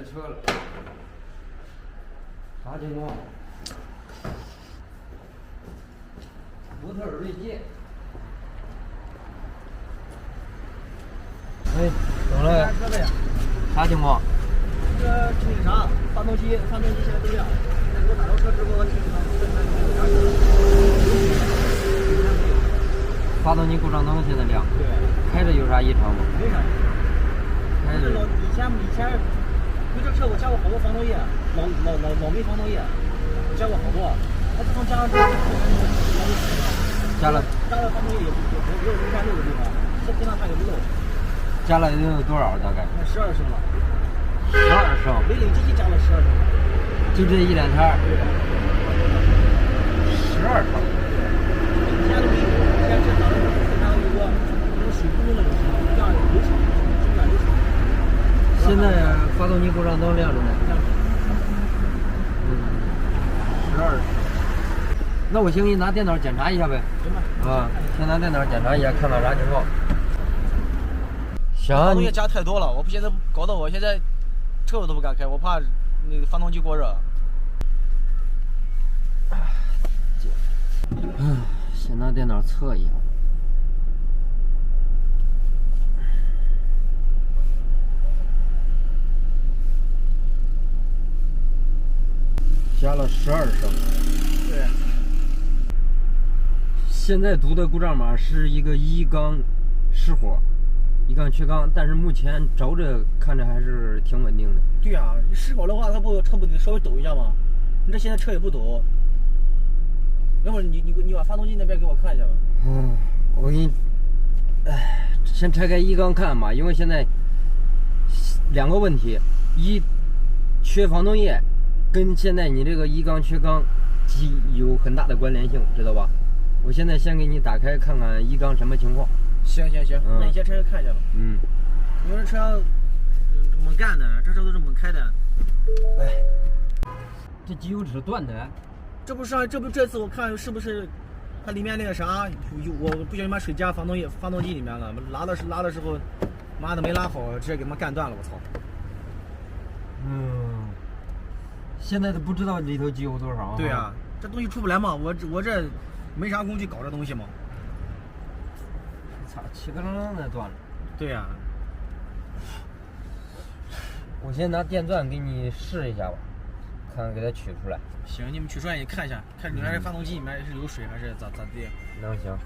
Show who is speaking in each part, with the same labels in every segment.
Speaker 1: 车了，啥情况？福特锐界。哎，怎么了？
Speaker 2: 车的呀？
Speaker 1: 啥情况？
Speaker 2: 这个那个啥，发动机现在都亮。给我打着车之后，停车问他有啥事？
Speaker 1: 发动机故障灯现在亮。
Speaker 2: 对。
Speaker 1: 开着有啥异常吗？
Speaker 2: 没啥。
Speaker 1: 开着。
Speaker 2: 以前，有这车我加过好多防冻液，老煤防冻液，加过好多。它自从加上这个，
Speaker 1: 加了
Speaker 2: 防冻液也有容易漏的地方，经常它也不漏。
Speaker 1: 加了能有多少大概
Speaker 2: ？12升了。
Speaker 1: 12升。
Speaker 2: 雷凌机器加了12升。
Speaker 1: 就这一两天。
Speaker 2: 对。
Speaker 1: 12升。
Speaker 2: 以前都没有，以前这当有个水库那种样流程，基本流程。
Speaker 1: 现在发动机故障灯亮着呢。12升。那我先给你拿电脑检查一下呗。
Speaker 2: 行吧。
Speaker 1: 啊，先拿电脑检查一下，看看啥情况。行。
Speaker 2: 发动液加太多了，我现在搞得我现在车我都不敢开，我怕那个发动机过热。
Speaker 1: 先拿电脑测一下。加了12升。
Speaker 2: 对。
Speaker 1: 现在读的故障码是一个一缸失火，一缸缺缸，但是目前着着看着还是挺稳定的。
Speaker 2: 对呀，你失火的话，车不得稍微抖一下吗？你这现在车也不抖。要不你把发动机那边给我看一下吧。
Speaker 1: 我给你，先拆开一缸看吧，因为现在两个问题，一缺防冻液，跟现在你这个一缸缺缸有很大的关联性，知道吧？我现在先给你打开看看一缸什么情况。
Speaker 2: 行，那你先拆开看一下吧。你说这车猛干的，这车都是猛开的。
Speaker 1: 这机油尺断的。
Speaker 2: 这次我看是不是它里面那个啥，我不小心把水加发动机里面了，拉的时候，妈的没拉好，直接给他们干断了，我操！
Speaker 1: 现在都不知道里头机油多少。
Speaker 2: 对呀，这东西出不来嘛，我这没啥工具搞这东西嘛。
Speaker 1: 操，气个楞的断了。
Speaker 2: 对呀。
Speaker 1: 我先拿电钻给你试一下吧，看看给它取出来。
Speaker 2: 行，你们取出来你看一下，看里面这发动机里面是有水还是咋地？
Speaker 1: 能行。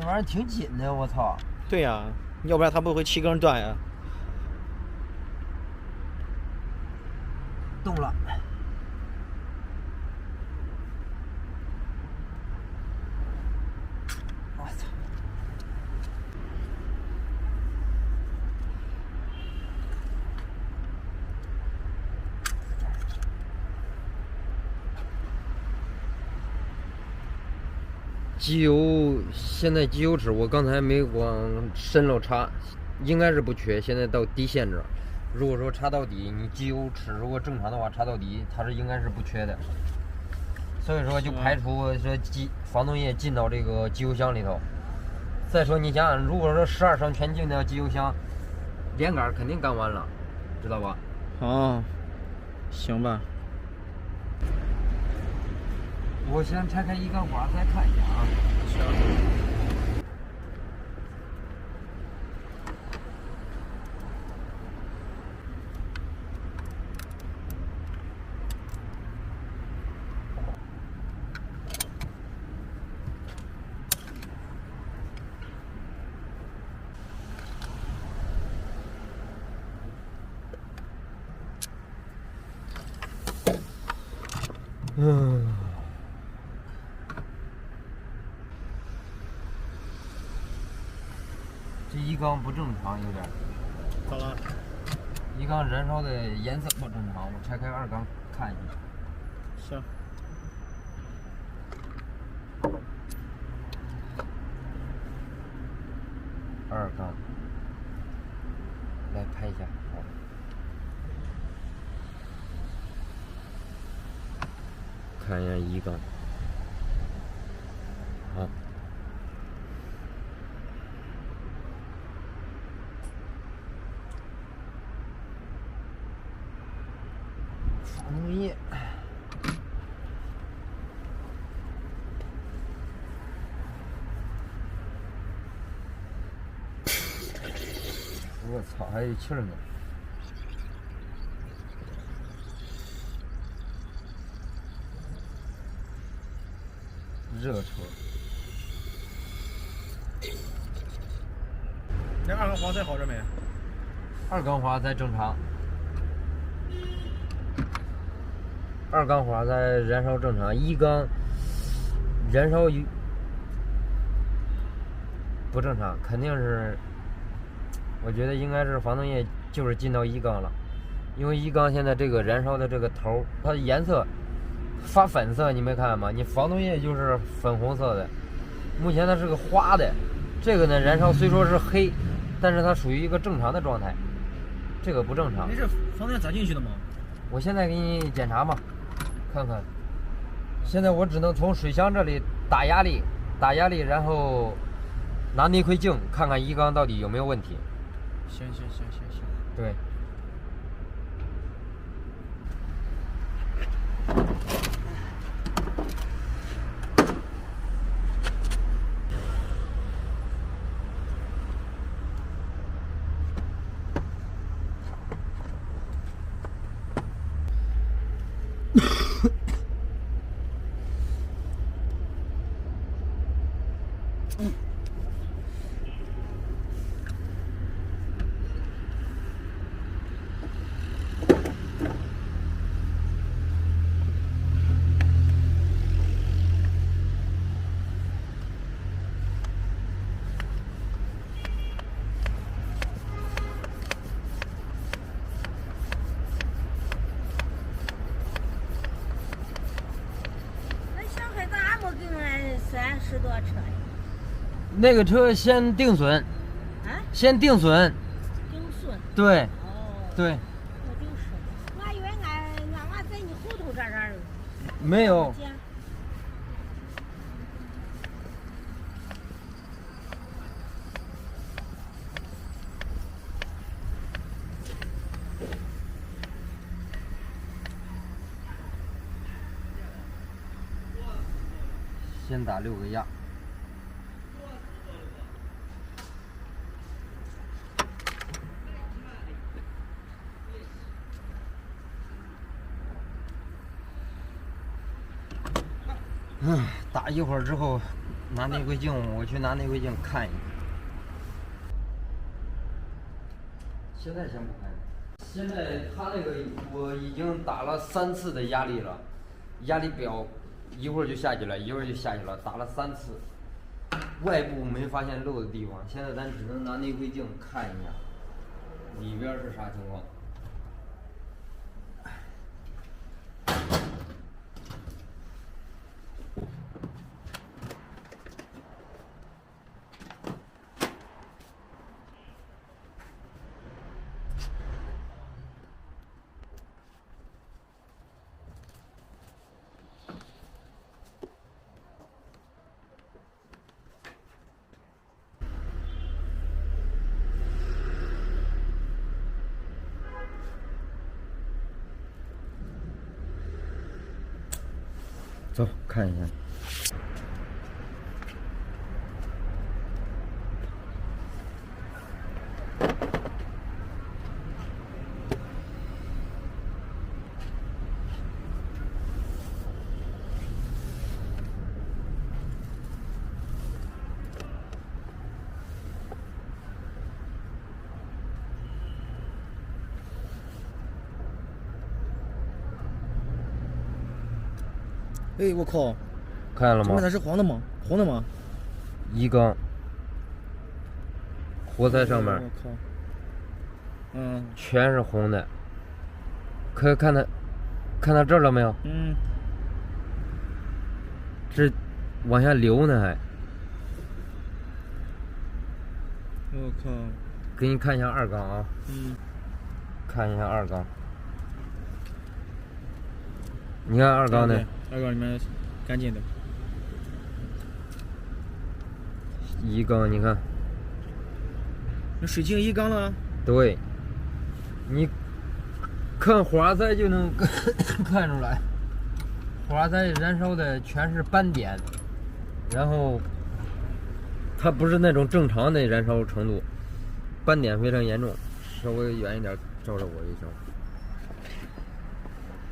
Speaker 1: 这玩意儿挺紧的，我操！
Speaker 2: 对呀，要不然它不会气根断呀。
Speaker 1: 动了。我操！机油现在机油尺我刚才没往深了插，应该是不缺，现在到底线这儿。如果说插到底，你机油尺如果正常的话插到底，它是应该是不缺的。所以说就排除说防冻液进到这个机油箱里头。再说你想想，如果说12升全进到机油箱，连杆肯定干完了，知道吧？
Speaker 2: 哦，行吧。
Speaker 1: 我先拆开一缸管再看一下啊。
Speaker 2: 行。
Speaker 1: 这一缸不正常，有点。
Speaker 2: 咋了？
Speaker 1: 一缸燃烧的颜色不正常，我拆开二缸看一下。
Speaker 2: 行。
Speaker 1: 2缸，来拍一下，好。看一下1缸，好。发动液。我操，还有气儿呢！热车。
Speaker 2: 那2缸花塞好着没
Speaker 1: ？2缸花塞正常。2缸花塞燃烧正常，1缸燃烧不正常，肯定是。我觉得应该是发动液就是进到1缸了，因为1缸现在这个燃烧的这个头，它的颜色发粉色，你没看吗？你发动液就是粉红色的，目前它是个花的，这个呢燃烧虽说是黑，但是它属于一个正常的状态，这个不正常。
Speaker 2: 那是发动液咋进去的吗？
Speaker 1: 我现在给你检查嘛，看看。现在我只能从水箱这里打压力，然后拿内窥镜看看1缸到底有没有问题。
Speaker 2: 行。
Speaker 1: 对。
Speaker 3: 30多车呀？
Speaker 1: 那个车先定损，先定损。
Speaker 3: 定损？
Speaker 1: 对。
Speaker 3: 哦。
Speaker 1: 对。
Speaker 3: 我就是，我还以为俺娃在你后头这儿。
Speaker 1: 没有。先打6个压。打一会儿之后，拿内窥镜，我去拿内窥镜看一看。现在先不看。现在他那个我已经打了3次的压力了，压力表一会儿就下去了，打了3次，外部没发现漏的地方。现在咱只能拿内窥镜看一下，里边是啥情况。走，看一下。
Speaker 2: 哎，我靠！
Speaker 1: 看见了吗？
Speaker 2: 它是黄的吗？红的吗
Speaker 1: ？1缸，活塞上面，
Speaker 2: 我靠，
Speaker 1: 全是红的。可以看到这儿了没有？这往下流呢还。
Speaker 2: 我靠！
Speaker 1: 给你看一下二缸啊，看一下二缸。你看二缸的，
Speaker 2: 二缸里面干净的。
Speaker 1: 一缸你看，
Speaker 2: 那水进一缸了。
Speaker 1: 对，你看花塞就能看出来，花塞燃烧的全是斑点，然后它不是那种正常的燃烧程度，斑点非常严重。稍微远一点照着我就行。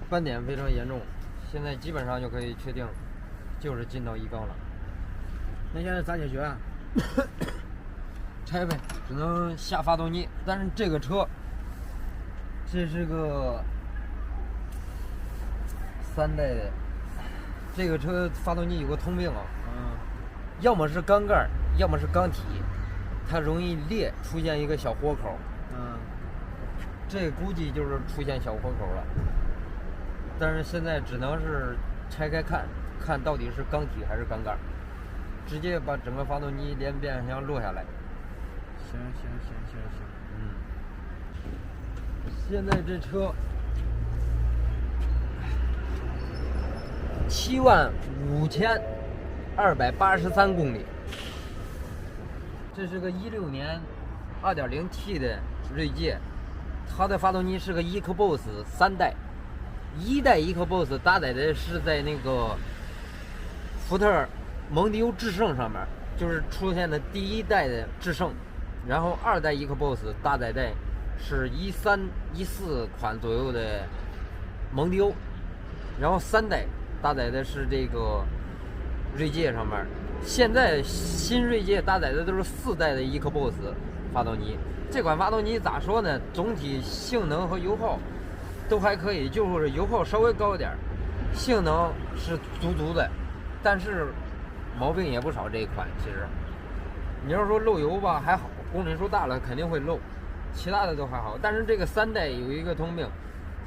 Speaker 1: 斑点非常严重，现在基本上就可以确定，就是进到一缸了。
Speaker 2: 那现在咋解决啊？
Speaker 1: 拆呗，只能下发动机。但是这个车，这是个3代的，这个车发动机有个通病啊，要么是缸盖，要么是缸体，它容易裂，出现一个小豁口。这估计就是出现小豁口了。但是现在只能是拆开看，看到底是缸体还是缸盖，直接把整个发动机连变速箱落下来。
Speaker 2: 行。
Speaker 1: 现在这车75283公里，这是个16年 2.0T 的锐界，它的发动机是个 EcoBoost 3代，1代 EcoBoost 搭载的是在那个福特蒙迪欧致胜上面，就是出现的第1代的致胜，然后2代 EcoBoost 搭载在是13、14款左右的蒙迪欧，然后3代搭载的是这个锐界上面。现在新锐界搭载的都是4代的 EcoBoost 发动机。这款发动机咋说呢？总体性能和油耗都还可以，就是油耗稍微高一点，性能是足的，但是毛病也不少。这一款其实你要说漏油吧还好，公里数大了肯定会漏，其他的都还好。但是这个3代有一个通病，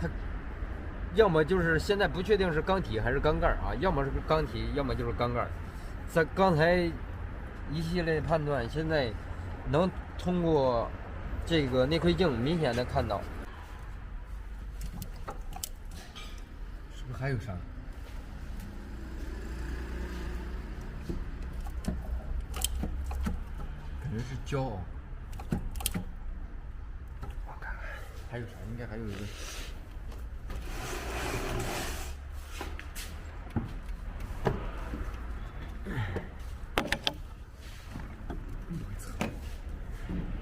Speaker 1: 它要么就是现在不确定是缸体还是缸盖啊，要么是缸体，要么就是缸盖。在刚才一系列判断，现在能通过这个内窥镜明显的看到。
Speaker 2: 是不是还有啥？感觉是胶啊。我看看还有啥？应该还有一个。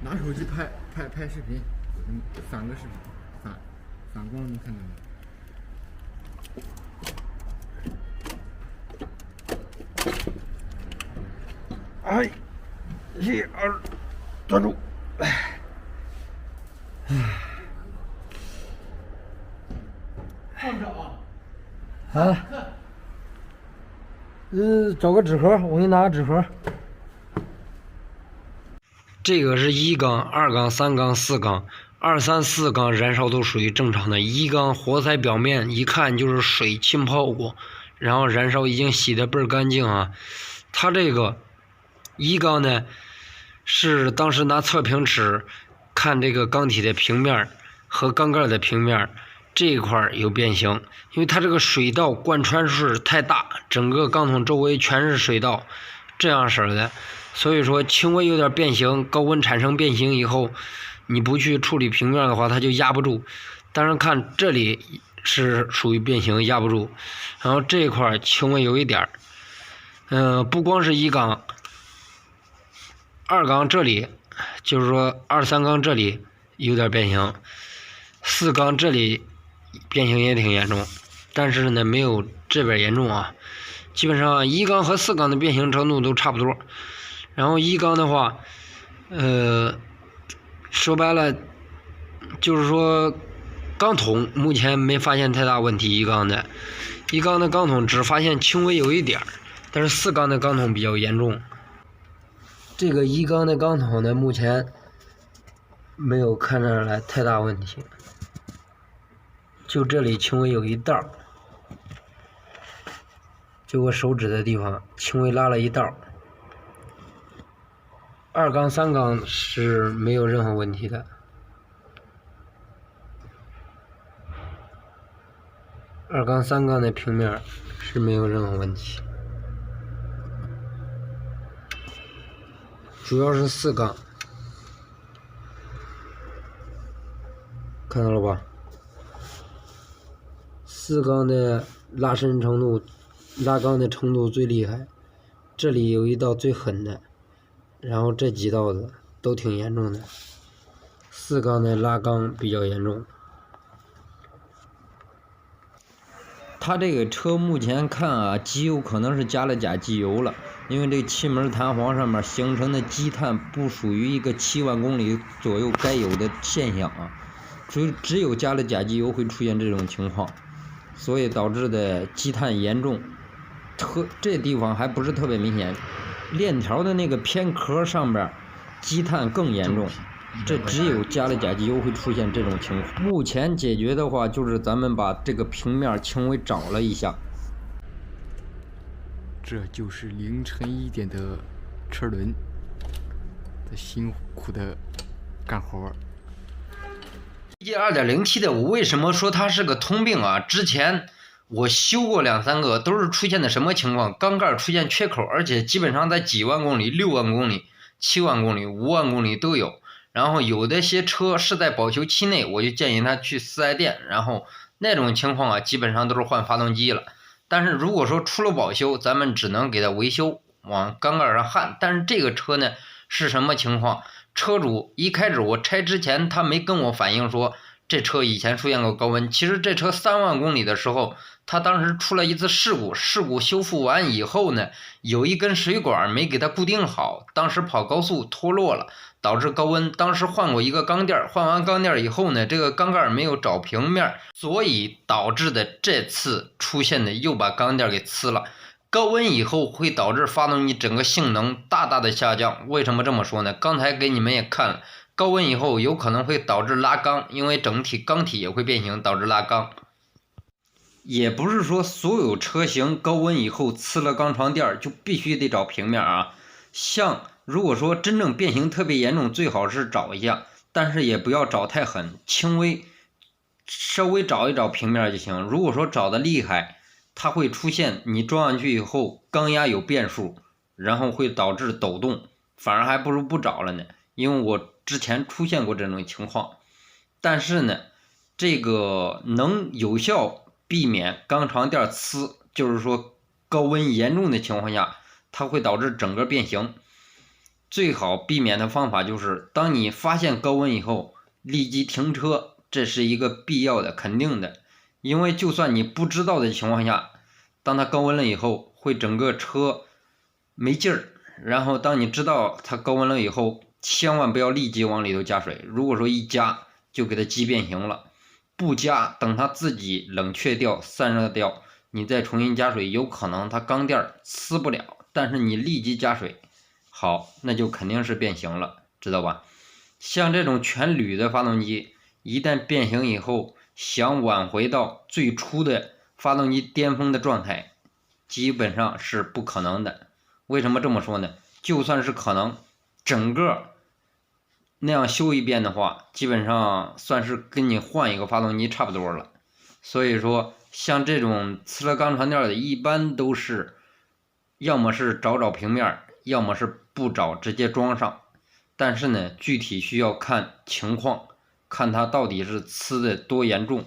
Speaker 2: 拿手机拍视频，反个视频，反光能看到吗？
Speaker 1: 哎，1、2，专注。
Speaker 2: 放着啊。
Speaker 1: 啊。找个纸盒，我给你拿个纸盒。这个是1缸、2缸、3缸、4缸，2、3、4缸燃烧都属于正常的。1缸活塞表面一看就是水浸泡过，然后燃烧已经洗得倍儿干净啊。它这个1缸呢，是当时拿测评尺看这个缸体的平面和缸盖的平面，这一块有变形，因为它这个水道贯穿式太大，整个缸筒周围全是水道，这样式的。所以说轻微有点变形，高温产生变形以后，你不去处理平面的话，它就压不住。当然看这里是属于变形压不住，然后这一块轻微有一点不光是1缸，2缸这里就是说2、3缸这里有点变形，4缸这里变形也挺严重，但是呢没有这边严重啊。基本上1缸和4缸的变形程度都差不多。然后1缸的话，说白了就是说缸筒目前没发现太大问题。1缸的缸筒只发现轻微有一点，但是4缸的缸筒比较严重。这个1缸的缸筒呢，目前没有看出来太大问题，就这里轻微有一道。就我手指的地方轻微拉了一道。2缸3缸是没有任何问题的。2缸3缸的平面是没有任何问题，主要是4缸，看到了吧？4缸的拉伸程度、拉缸的程度最厉害，这里有一道最狠的，然后这几道子都挺严重的。4缸的拉缸比较严重。它这个车目前看啊，机油可能是加了假机油了，因为这气门弹簧上面形成的积碳不属于一个7万公里左右该有的现象啊，所以只有加了假机油会出现这种情况，所以导致的积碳严重。这地方还不是特别明显，链条的那个偏壳上边积碳更严重。这只有加了假机油会出现这种情况。目前解决的话，就是咱们把这个平面轻微找了一下。
Speaker 4: 这就是凌晨1点的车轮的辛苦的干活。
Speaker 1: 1 2.0T 的，我为什么说它是个通病啊？之前我修过2、3个，都是出现的什么情况？缸盖出现缺口，而且基本上在几万公里、6万公里、7万公里、5万公里都有。然后有的些车是在保修期内，我就建议他去4S店，然后那种情况啊，基本上都是换发动机了。但是如果说出了保修，咱们只能给它维修，往缸盖上焊。但是这个车呢是什么情况？车主一开始我拆之前，他没跟我反映说这车以前出现过高温。其实这车3万公里的时候，他当时出了一次事故，事故修复完以后呢，有一根水管没给它固定好，当时跑高速脱落了，导致高温。当时换过一个缸垫，换完缸垫以后呢，这个缸盖没有找平面，所以导致的这次出现的又把缸垫给呲了。高温以后会导致发动机整个性能大大的下降。为什么这么说呢？刚才给你们也看了，高温以后有可能会导致拉缸，因为整体缸体也会变形，导致拉缸。也不是说所有车型高温以后呲了缸床垫就必须得找平面啊。像如果说真正变形特别严重，最好是找一下，但是也不要找太狠，轻微稍微找一找平面就行。如果说找的厉害，它会出现你装上去以后缸压有变数，然后会导致抖动，反而还不如不找了呢。因为我之前出现过这种情况。但是呢，这个能有效避免缸床垫呲，就是说高温严重的情况下，它会导致整个变形。最好避免的方法就是，当你发现高温以后，立即停车，这是一个必要的、肯定的。因为就算你不知道的情况下，当它高温了以后，会整个车没劲儿。然后当你知道它高温了以后，千万不要立即往里头加水。如果说一加，就给它激变形了。不加，等它自己冷却掉、散热掉，你再重新加水，有可能它缸垫呲不了。但是你立即加水，好，那就肯定是变形了，知道吧？像这种全铝的发动机，一旦变形以后，想挽回到最初的发动机巅峰的状态，基本上是不可能的。为什么这么说呢？就算是可能，整个那样修一遍的话，基本上算是跟你换一个发动机差不多了。所以说，像这种呲了缸床垫的，一般都是要么是找平面，要么是不找直接装上。但是呢，具体需要看情况，看它到底是呲的多严重。